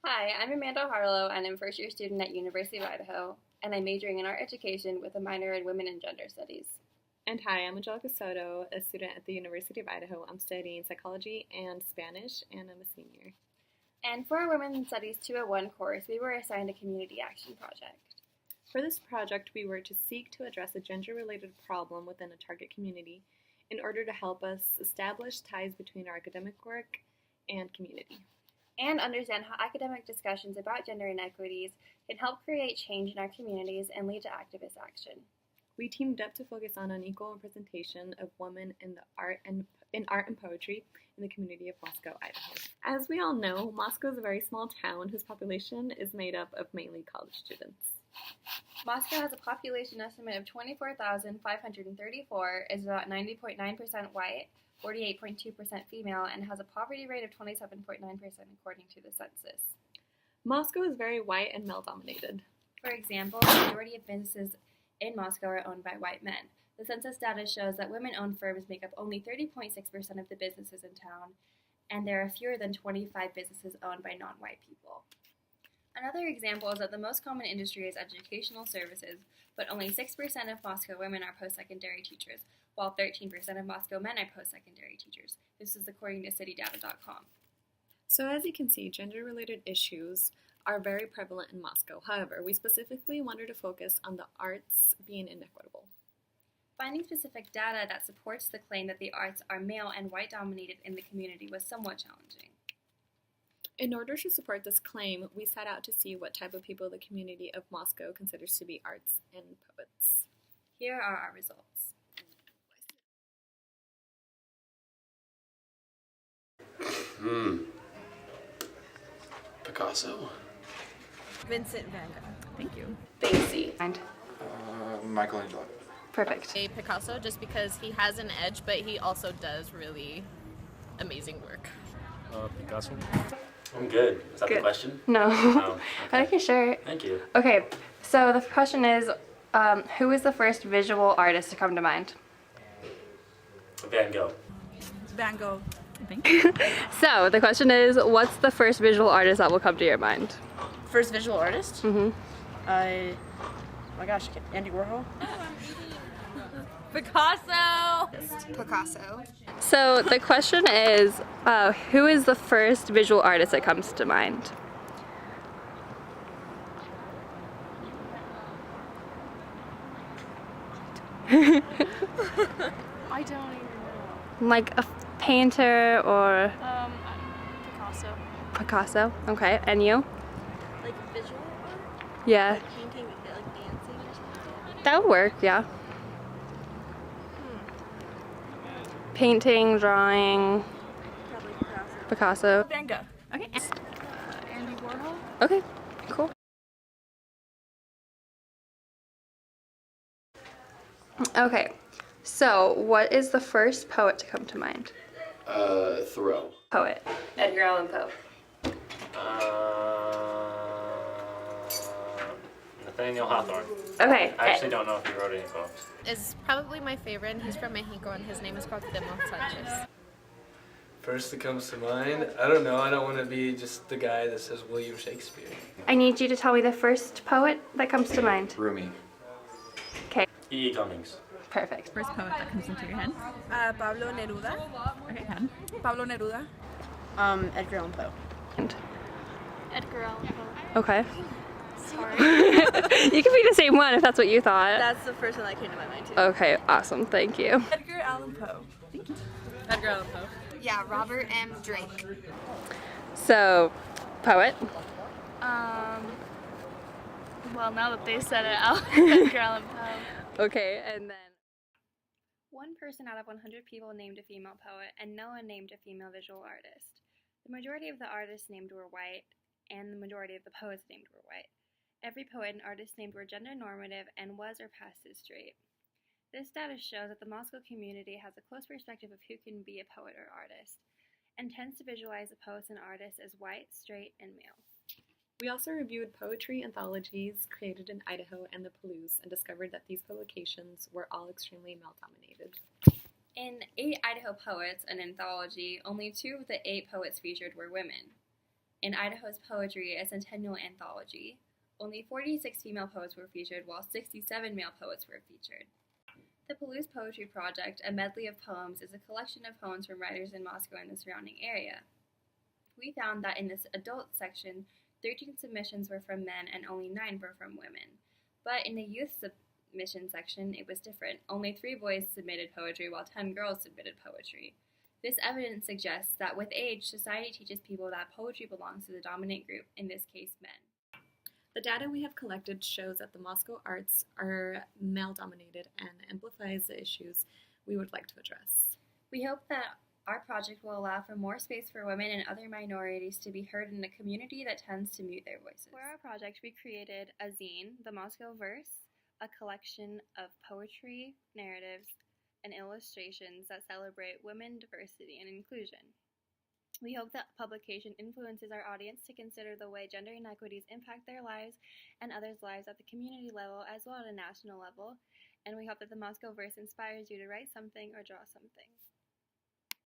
Hi, I'm Amanda Harlow, and I'm a first-year student at University of Idaho, and I'm majoring in art education with a minor in women and gender studies. And hi, I'm Angelica Soto, a student at the University of Idaho. I'm studying psychology and Spanish, and I'm a senior. And for our Women's Studies 201 course, we were assigned a community action project. For this project, we were to seek to address a gender-related problem within a target community in order to help us establish ties between our academic work and community. And understand how academic discussions about gender inequities can help create change in our communities and lead to activist action. We teamed up to focus on unequal representation of women in art and poetry in the community of Moscow, Idaho. As we all know, Moscow is a very small town whose population is made up of mainly college students. Moscow has a population estimate of 24,534, is about 90.9% white, 48.2% female, and has a poverty rate of 27.9% according to the census. Moscow is very white and male-dominated. For example, the majority of businesses in Moscow are owned by white men. The census data shows that women-owned firms make up only 30.6% of the businesses in town, and there are fewer than 25 businesses owned by non-white people. Another example is that the most common industry is educational services, but only 6% of Moscow women are post-secondary teachers, while 13% of Moscow men are post-secondary teachers. This is according to citydata.com. So as you can see, gender-related issues are very prevalent in Moscow. However, we specifically wanted to focus on the arts being inequitable. Finding specific data that supports the claim that the arts are male and white-dominated in the community was somewhat challenging. In order to support this claim, we set out to see what type of people the community of Moscow considers to be arts and poets. Here are our results. Picasso. Vincent van Gogh. Thank you. Banksy. Michelangelo. Perfect. A Picasso, just because he has an edge, but he also does really amazing work. Picasso. I'm good. Is that Good. the question? No. Oh, okay. Okay, sure. Thank you. Okay, so the question is, who is the first visual artist to come to mind? Van Gogh. Van Gogh. So the question is, what's the first visual artist that will come to your mind? First visual artist? Mm-hmm. Oh my gosh, Andy Warhol. Picasso. Picasso. So the question is, who is the first visual artist that comes to mind? I don't even know. Like a painter or Picasso. Picasso? Okay, and you? Like visual art? Yeah, Like painting, like dancing or something? that would work, yeah. Painting, drawing, Probably Picasso. Picasso. Van Gogh. Okay. Andy Warhol? Okay, cool. Okay, so what is the first poet to come to mind? Thoreau. Poet. Edgar Allan Poe. Nathaniel Hawthorne. Okay. I actually don't know if he wrote any poems. Is probably my favorite, and he's from Mexico, and his name is Cuauhtémoc Sanchez. First that comes to mind, I don't know, I don't want to be just the guy that says William Shakespeare. I need you to tell me the first poet that comes to mind. Rumi. Okay, E.E. Cummings. perfect. First poet that comes into your head. Pablo Neruda. Okay, pen. Pablo Neruda. Edgar Allan Poe. Edgar Allan Poe. Okay. Sorry. You can be the same one if that's what you thought. That's the first one that came to my mind too. Okay, awesome, thank you. Edgar Allan Poe. Thank you. Edgar Allan Poe. Yeah, Robert M. Drake. So, poet. Well, now that they said it out, Edgar Allan Poe. Okay, and then. One person out of 100 people named a female poet, and no one named a female visual artist. The majority of the artists named were white, and the majority of the poets named were white. Every poet and artist named were gender normative and was or passed as straight. This data shows that the Moscow community has a close perspective of who can be a poet or artist, and tends to visualize the poets and artists as white, straight, and male. We also reviewed poetry anthologies created in Idaho and the Palouse and discovered that these publications were all extremely male-dominated. In 8 Idaho Poets, an anthology, only 2 of the 8 poets featured were women. in Idaho's Poetry, a Centennial Anthology. Only 46 female poets were featured, while 67 male poets were featured. The Palouse Poetry Project, a medley of poems, is a collection of poems from writers in Moscow and the surrounding area. We found that in this adult section, 13 submissions were from men and only 9 were from women. But in the youth submission section, it was different. Only 3 boys submitted poetry, while 10 girls submitted poetry. This evidence suggests that with age, society teaches people that poetry belongs to the dominant group, in this case, men. The data we have collected shows that the Moscow arts are male-dominated and amplifies the issues we would like to address. We hope that our project will allow for more space for women and other minorities to be heard in a community that tends to mute their voices. For our project, we created a zine, The Moscow Verse, a collection of poetry, narratives, and illustrations that celebrate women, diversity, and inclusion. We hope that publication influences our audience to consider the way gender inequities impact their lives and others' lives at the community level as well as at a national level, and we hope that the Moscow Verse inspires you to write something or draw something.